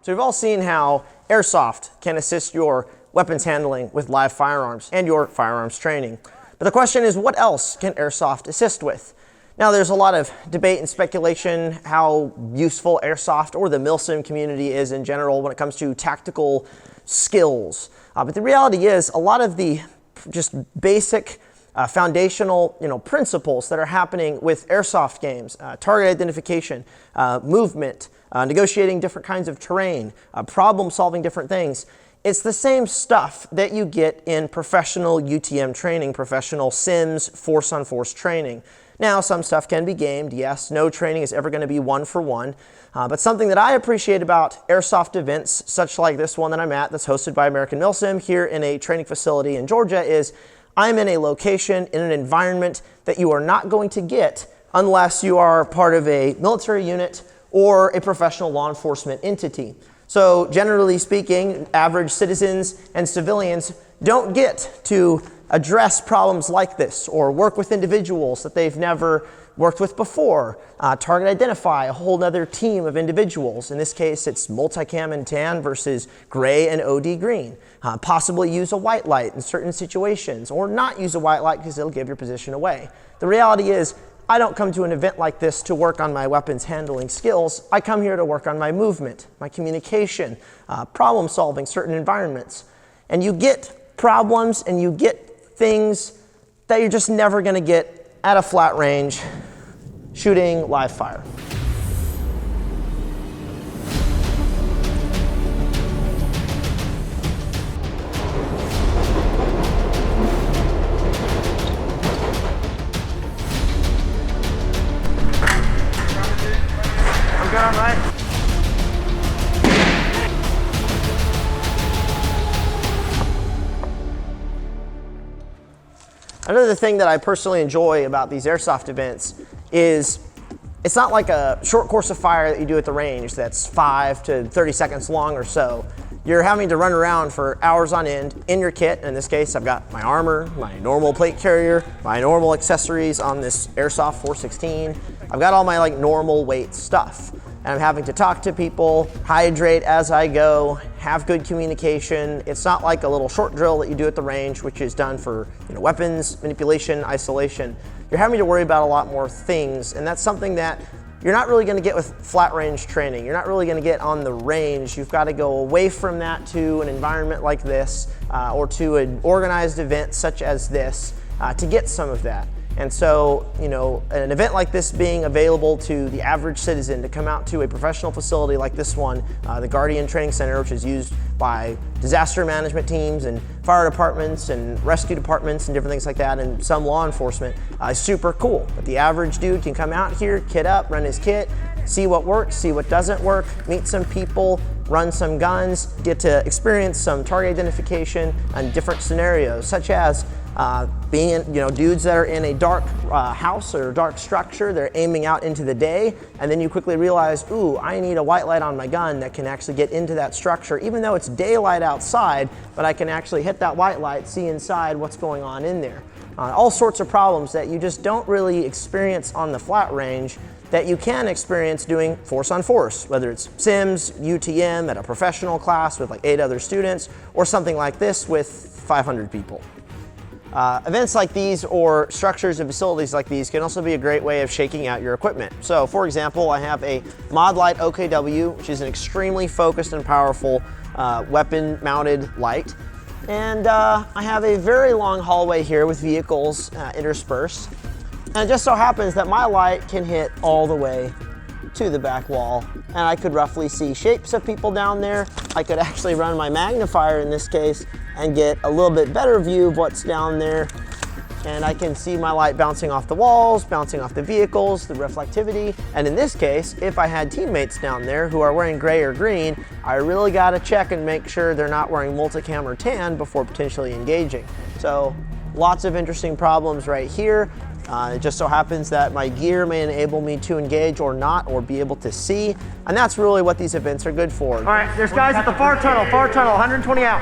So we've all seen how Airsoft can assist your weapons handling with live firearms and your firearms training. But the question is, what else can Airsoft assist with? Now, there's a lot of debate and speculation how useful Airsoft or the Milsim community is in general when it comes to tactical skills. But the reality is, a lot of the just basic foundational principles that are happening with Airsoft games, target identification, movement, negotiating different kinds of terrain, problem solving different things. It's the same stuff that you get in professional UTM training, professional sims, force-on-force training. Now, some stuff can be gamed, yes. No training is ever going to be one-for-one. But something that I appreciate about Airsoft events, such like this one that I'm at, that's hosted by American Milsim here in a training facility in Georgia, is I'm in a location, in an environment that you are not going to get unless you are part of a military unit or a professional law enforcement entity. So generally speaking, average citizens and civilians don't get to address problems like this or work with individuals that they've never worked with before, target identify a whole other team of individuals. In this case, it's multicam and tan versus gray and OD green. Possibly use a white light in certain situations or not use a white light because it'll give your position away. The reality is, I don't come to an event like this to work on my weapons handling skills. I come here to work on my movement, my communication, problem solving certain environments. And you get problems and you get things that you're just never going to get at a flat range shooting live fire. I'm good, all right. Another thing that I personally enjoy about these Airsoft events is it's not like a short course of fire that you do at the range that's 5 to 30 seconds long or so. You're having to run around for hours on end in your kit. In this case, I've got my armor, my normal plate carrier, my normal accessories on this Airsoft 416. I've got all my normal weight stuff. And I'm having to talk to people, hydrate as I go, have good communication. It's not like a little short drill that you do at the range, which is done for weapons, manipulation, isolation. You're having to worry about a lot more things, and that's something that you're not really going to get with flat range training. You're not really going to get on the range. You've got to go away from that to an environment like this or to an organized event such as this to get some of that. And so, an event like this being available to the average citizen to come out to a professional facility like this one, the Guardian Training Center, which is used by disaster management teams and fire departments and rescue departments and different things like that, and some law enforcement, is super cool. But the average dude can come out here, kit up, run his kit, see what works, see what doesn't work, meet some people, run some guns, get to experience some target identification and different scenarios, such as being in, dudes that are in a dark house or dark structure, they're aiming out into the day, and then you quickly realize, ooh, I need a white light on my gun that can actually get into that structure, even though it's daylight outside, but I can actually hit that white light, see inside what's going on in there. All sorts of problems that you just don't really experience on the flat range that you can experience doing force on force, whether it's sims, UTM at a professional class with 8 other students, or something like this with 500 people. Events like these or structures and facilities like these can also be a great way of shaking out your equipment. So for example, I have a Mod Light OKW, which is an extremely focused and powerful weapon mounted light. And I have a very long hallway here with vehicles interspersed. And it just so happens that my light can hit all the way to the back wall. And I could roughly see shapes of people down there. I could actually run my magnifier in this case and get a little bit better view of what's down there. And I can see my light bouncing off the walls, bouncing off the vehicles, the reflectivity. And in this case, if I had teammates down there who are wearing gray or green, I really gotta check and make sure they're not wearing multicam or tan before potentially engaging. So lots of interesting problems right here. It just so happens that my gear may enable me to engage or not, or be able to see. And that's really what these events are good for. All right, there's guys at the far tunnel, 120 out.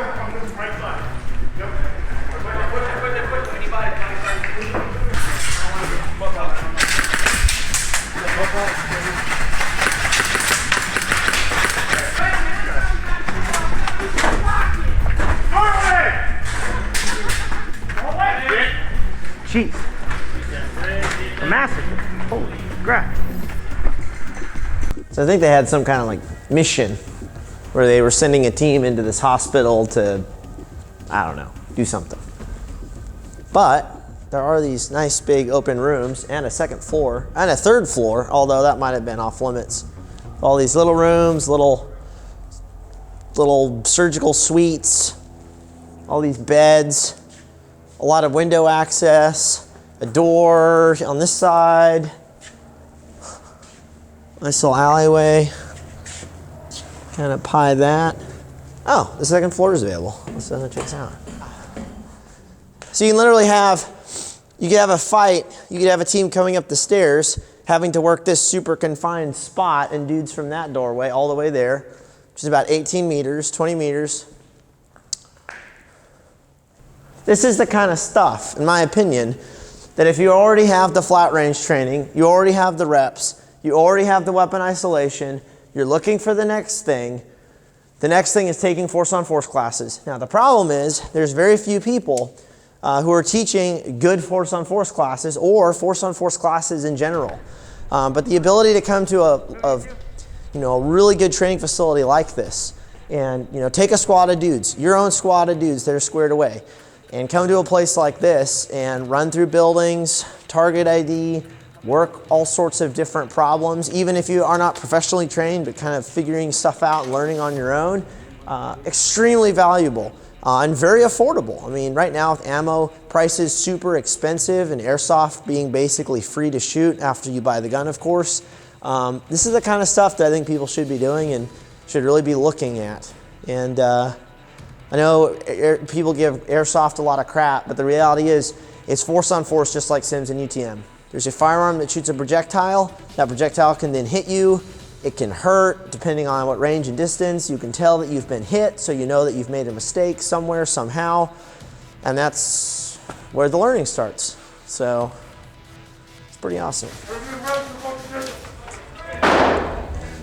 crap. So I think they had some kind of like mission where they were sending a team into this hospital to, I don't know, do something. But there are these nice big open rooms and a second floor and a third floor, although that might have been off limits. All these little rooms, little surgical suites, all these beds, a lot of window access, a door on this side, nice little alleyway, kind of pie that. Oh, the second floor is available. Let's check this out. So you can literally you could have a fight, you could have a team coming up the stairs, having to work this super confined spot, and dudes from that doorway all the way there, which is about 18 meters, 20 meters. This is the kind of stuff, in my opinion, that if you already have the flat range training, you already have the reps, you already have the weapon isolation, you're looking for the next thing. The next thing is taking force on force classes. Now the problem is there's very few people who are teaching good force on force classes or force on force classes in general. But the ability to come to a really good training facility like this and take a squad of dudes, your own squad of dudes that are squared away, and come to a place like this and run through buildings, target ID, work all sorts of different problems, even if you are not professionally trained, but kind of figuring stuff out and learning on your own, extremely valuable and very affordable. I mean, right now with ammo prices super expensive and airsoft being basically free to shoot after you buy the gun, of course, this is the kind of stuff that I think people should be doing and should really be looking at. And I know people give airsoft a lot of crap, but the reality is it's force on force just like Sims and UTM. There's a firearm that shoots a projectile. That projectile can then hit you. It can hurt depending on what range and distance. You can tell that you've been hit, so you know that you've made a mistake somewhere, somehow. And that's where the learning starts. So it's pretty awesome.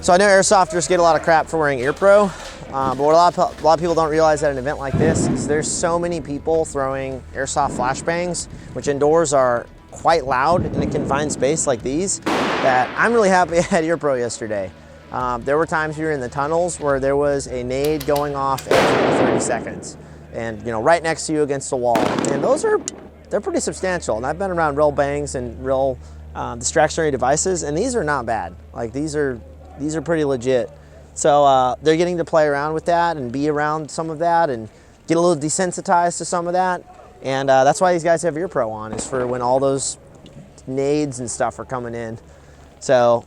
So I know airsofters get a lot of crap for wearing ear pro. But what a lot of people don't realize at an event like this is there's so many people throwing airsoft flashbangs, which indoors are quite loud in a confined space like these, that I'm really happy I had ear pro yesterday. There were times we were in the tunnels where there was a nade going off every 30 seconds and right next to you against the wall. And they're pretty substantial. And I've been around real bangs and real distractionary devices, and these are not bad. Like these are pretty legit. So they're getting to play around with that and be around some of that and get a little desensitized to some of that. And that's why these guys have ear pro on, is for when all those nades and stuff are coming in. So,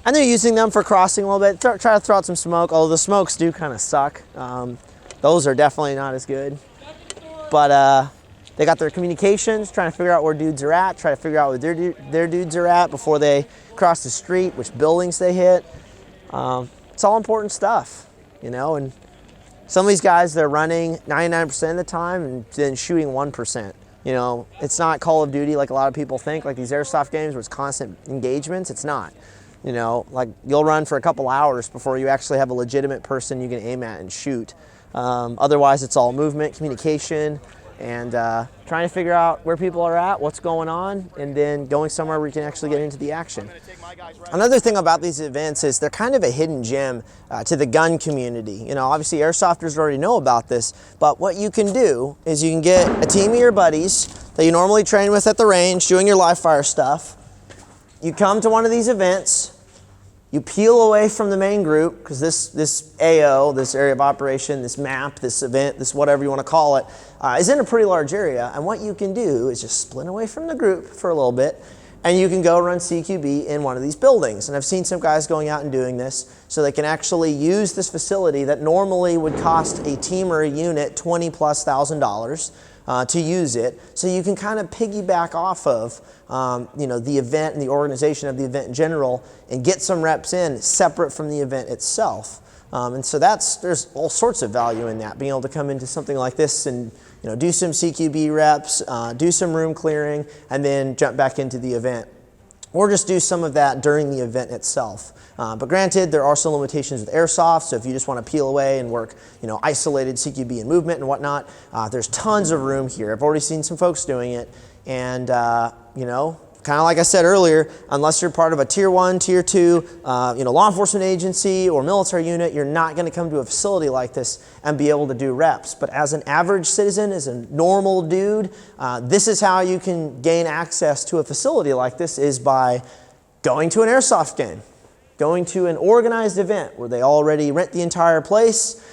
and they're using them for crossing a little bit, try to throw out some smoke, although the smokes do kind of suck. Those are definitely not as good. But they got their communications, trying to figure out where dudes are at, try to figure out where their dudes are at before they cross the street, which buildings they hit. It's all important stuff, and some of these guys, they're running 99% of the time and then shooting 1%. It's not Call of Duty like a lot of people think, like these airsoft games where it's constant engagements. It's not. Like you'll run for a couple hours before you actually have a legitimate person you can aim at and shoot. Otherwise, it's all movement, communication, and trying to figure out where people are at, what's going on, and then going somewhere where you can actually get into the action. Another thing about these events is they're kind of a hidden gem to the gun community. Obviously airsofters already know about this, but what you can do is you can get a team of your buddies that you normally train with at the range doing your live fire stuff. You come to one of these events, you peel away from the main group, because this AO, this area of operation, this map, this event, this whatever you want to call it, is in a pretty large area. And what you can do is just split away from the group for a little bit, and you can go run CQB in one of these buildings. And I've seen some guys going out and doing this so they can actually use this facility that normally would cost a team or a unit $20,000+ to use it. So you can kind of piggyback off of the event and the organization of the event in general and get some reps in separate from the event itself. And so there's all sorts of value in that, being able to come into something like this and do some CQB reps, do some room clearing, and then jump back into the event. Or just do some of that during the event itself. But granted, there are some limitations with airsoft, so if you just want to peel away and work isolated CQB and movement and whatnot, there's tons of room here. I've already seen some folks doing it, and kind kind of like I said earlier, unless you're part of a tier 1, tier 2, law enforcement agency or military unit, you're not going to come to a facility like this and be able to do reps. But as an average citizen, as a normal dude, this is how you can gain access to a facility like this, is by going to an airsoft game, going to an organized event where they already rent the entire place,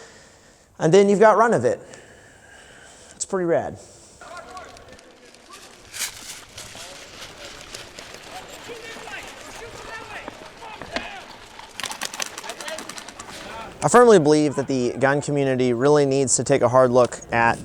and then you've got run of it. It's pretty rad. I firmly believe that the gun community really needs to take a hard look at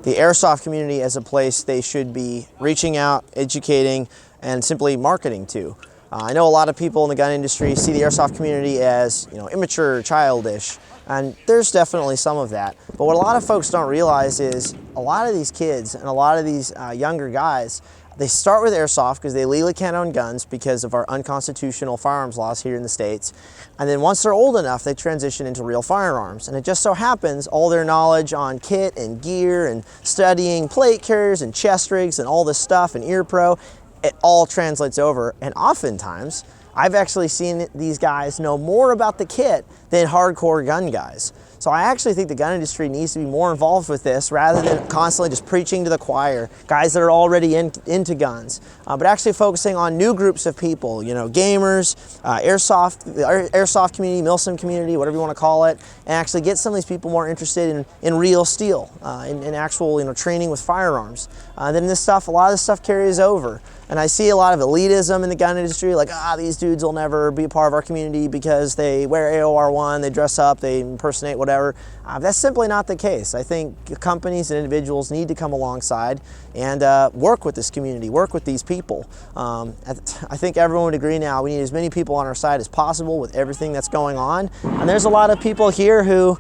the airsoft community as a place they should be reaching out, educating, and simply marketing to. I know a lot of people in the gun industry see the airsoft community as, immature, childish, and there's definitely some of that. But what a lot of folks don't realize is a lot of these kids and a lot of these younger guys, they start with airsoft because they legally can't own guns because of our unconstitutional firearms laws here in the States. And then once they're old enough, they transition into real firearms. And it just so happens all their knowledge on kit and gear and studying plate carriers and chest rigs and all this stuff and ear pro, it all translates over. And oftentimes, I've actually seen these guys know more about the kit than hardcore gun guys. So I actually think the gun industry needs to be more involved with this rather than constantly just preaching to the choir, guys that are already into guns, but actually focusing on new groups of people, gamers, airsoft community, Milsim community, whatever you want to call it, and actually get some of these people more interested in real steel, in actual training with firearms. Then a lot of this stuff carries over. And I see a lot of elitism in the gun industry, like, these dudes will never be a part of our community because they wear AOR1, they dress up, they impersonate whatever. That's simply not the case. I think companies and individuals need to come alongside and work with this community, work with these people. I think everyone would agree now we need as many people on our side as possible with everything that's going on. And there's a lot of people here who,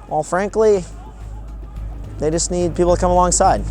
well, frankly, they just need people to come alongside.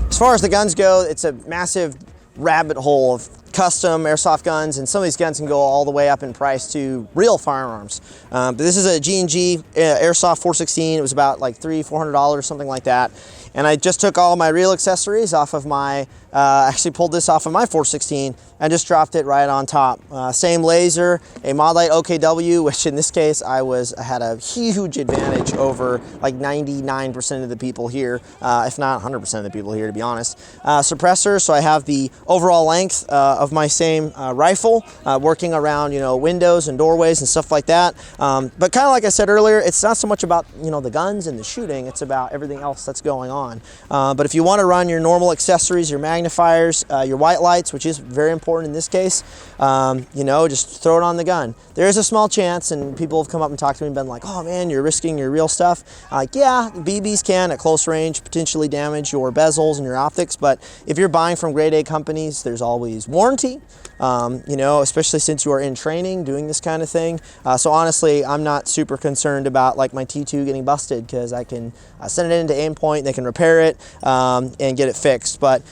As far as the guns go, it's a massive rabbit hole of custom airsoft guns, and some of these guns can go all the way up in price to real firearms. But this is a G&G Airsoft 416. It was about like $300-400, something like that. And I just took all my real accessories off of my, actually pulled this off of my 416 and just dropped it right on top. Same laser, a Mod Light OKW, which in this case I had a huge advantage over like 99% of the people here, if not 100% of the people here, to be honest. Suppressor, so I have the overall length of my same rifle, working around windows and doorways and stuff like that. But kind of like I said earlier, it's not so much about the guns and the shooting, it's about everything else that's going on. But if you want to run your normal accessories, your magnifiers, your white lights, which is very important in this case, just throw it on the gun. There is a small chance, and people have come up and talked to me and been like, oh man, you're risking your real stuff. Yeah, BBs can at close range potentially damage your bezels and your optics, but if you're buying from grade A companies, there's always warranty, especially since you are in training doing this kind of thing. So honestly, I'm not super concerned about like my T2 getting busted, because I can send it into Aimpoint, they can repair it and get it fixed. But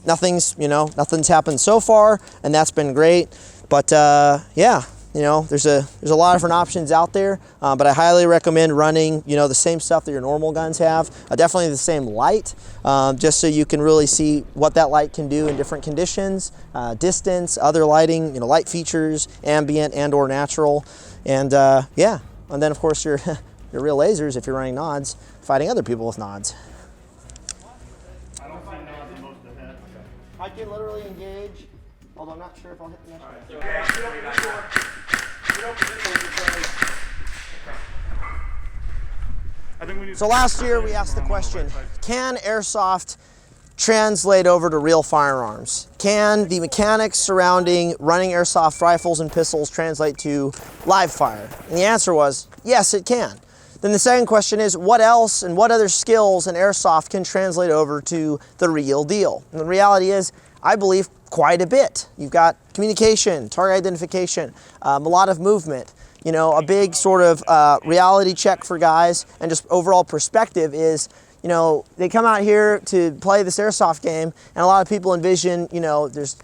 nothing's happened so far, and that's been great. But yeah, there's a lot of different options out there, but I highly recommend running the same stuff that your normal guns have, definitely the same light, just so you can really see what that light can do in different conditions, distance, other lighting, light features, ambient and or natural, and yeah, and then of course your real lasers if you're running nods, fighting other people with nods. I can literally engage, although I'm not sure if I'll hit the next one. So last year we asked the question, can airsoft translate over to real firearms? Can the mechanics surrounding running airsoft rifles and pistols translate to live fire? And the answer was, yes, it can. Then the second question is, what else and what other skills in airsoft can translate over to the real deal? And the reality is, I believe quite a bit. You've got communication, target identification, a lot of movement. A big sort of reality check for guys, and just overall perspective is, they come out here to play this airsoft game, and a lot of people envision, there's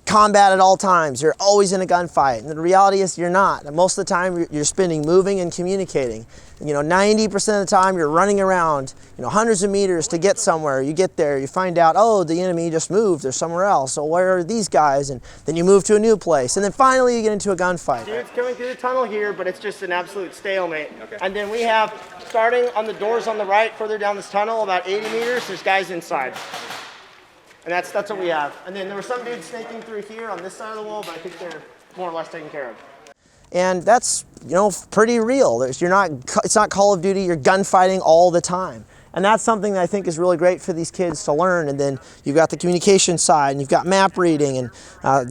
combat at all times. You're always in a gunfight. And the reality is you're not. And most of the time you're spending moving and communicating. And, 90% of the time you're running around, hundreds of meters to get somewhere. You get there, you find out, oh, the enemy just moved. They're somewhere else. So where are these guys? And then you move to a new place. And then finally you get into a gunfight. Dude's coming through the tunnel here, but it's just an absolute stalemate. Okay. And then we have, starting on the doors on the right, further down this tunnel, about 80 meters, there's guys inside. And that's what we have. And then there were some dudes snaking through here on this side of the wall, but I think they're more or less taken care of. And that's, pretty real. It's not Call of Duty, you're gunfighting all the time. And that's something that I think is really great for these kids to learn. And then you've got the communication side, and you've got map reading. And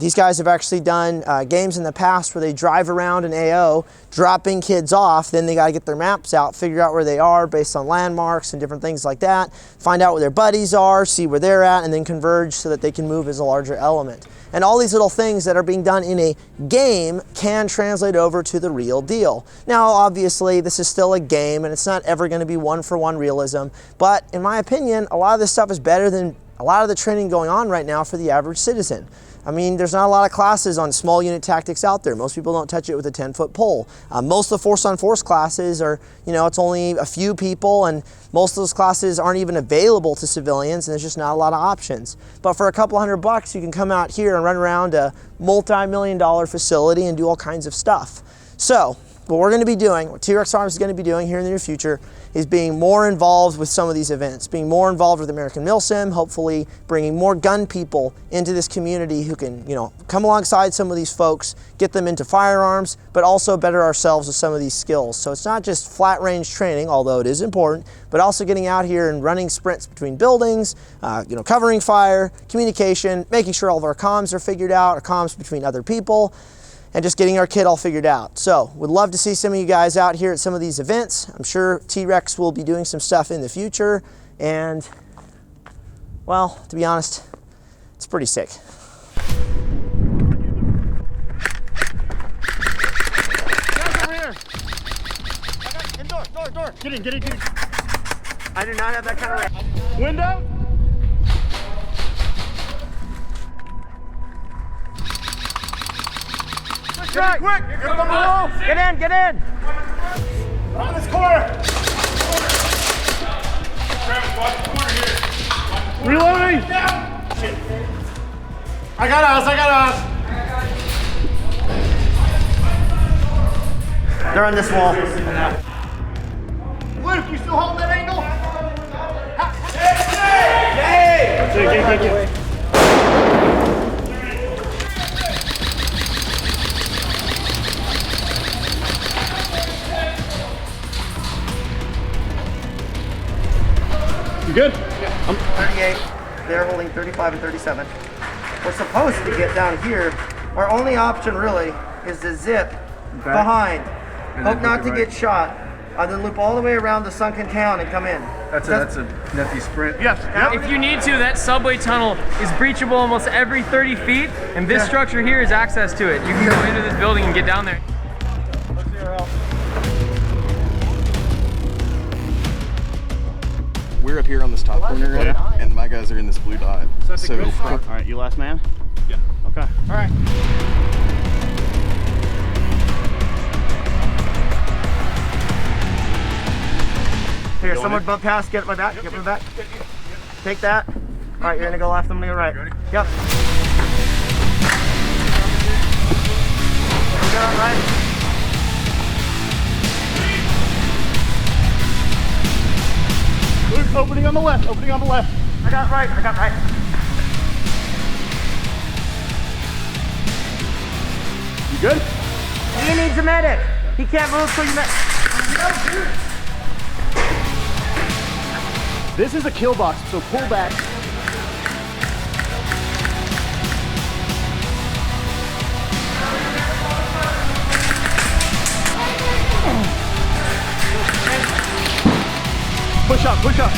these guys have actually done games in the past where they drive around an AO, dropping kids off. Then they got to get their maps out, figure out where they are based on landmarks and different things like that. Find out where their buddies are, see where they're at, and then converge so that they can move as a larger element. And all these little things that are being done in a game can translate over to the real deal. Now, obviously, this is still a game, and it's not ever going to be one-for-one realism. But in my opinion, a lot of this stuff is better than a lot of the training going on right now for the average citizen. I mean, there's not a lot of classes on small unit tactics out there. Most people don't touch it with a 10-foot pole. Most of the force-on-force classes are, it's only a few people, and most of those classes aren't even available to civilians, and there's just not a lot of options. But for a couple $100, you can come out here and run around a multi-million-dollar facility and do all kinds of stuff. So, what we're going to be doing, what T.REX Arms is going to be doing here in the near future, is being more involved with some of these events, being more involved with American Milsim, hopefully bringing more gun people into this community who can, come alongside some of these folks, get them into firearms, but also better ourselves with some of these skills. So it's not just flat range training, although it is important, but also getting out here and running sprints between buildings, covering fire, communication, making sure all of our comms are figured out, our comms between other people, and just getting our kit all figured out. So, would love to see some of you guys out here at some of these events. I'm sure T.REX will be doing some stuff in the future, and, well, to be honest, it's pretty sick. Guys over here! Door! Get in! I do not have that kind of range. Window! Right. Quick! Get in! On this corner! Reloading! I got us! They're on this wall. Luke, you still holding that angle? Hey! Get. You good? Yeah. I'm 38. They're holding 35 and 37. We're supposed to get down here. Our only option really is to zip behind. Hope not to get shot. And then loop all the way around the sunken town and come in. That's a nifty sprint. Yes. If you need to, that subway tunnel is breachable almost every 30 feet, and this structure here is access to it. You can go into this building and get down there. Let's see our help. We're up here on this top corner, and my guys are in this blue dot. So, all right, you last man? Yeah. Okay. All right. Here, someone bump past, get my back, get my back. Take that. All right, you're gonna go left, I'm gonna go right. Ready? Yep. Go right. Luke, opening on the left. I got right. You good? He needs a medic. He can't move till you This is a kill box, so pull back. Push up.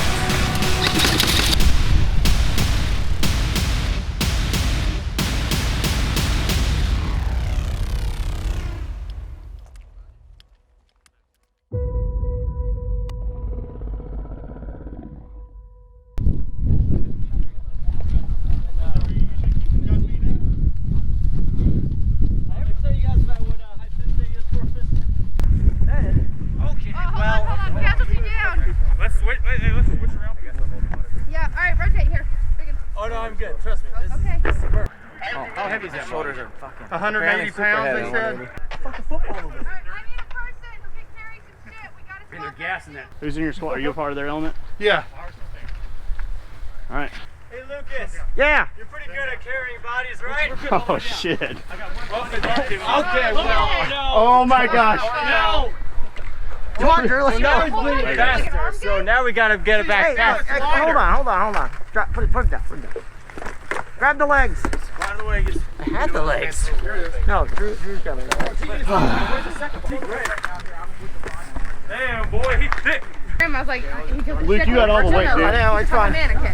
I'm good. Trust me. Okay. How heavy is that? Shoulders are fucking. 180 pounds, they said. Fucking football over there. I need a person who can carry some shit. We gotta And they're gassing that. Who's in your squad? Are you a part of their element? Yeah. All right. Hey Lucas, Yeah. you're pretty good at carrying bodies, right? Oh shit. Okay, well, no. Oh my gosh. No. Come on, Drew, let's Now go. he's bleeding faster, so now we gotta get it back Hey, fast. hey, hold on. Drop, put it down. Grab the legs. By the way, I had the legs. No, Drew's got the legs. damn boy, he's thick. I was like, he took a Luke, shit you got all the weight, dude. I know, it's He's a fine. mannequin.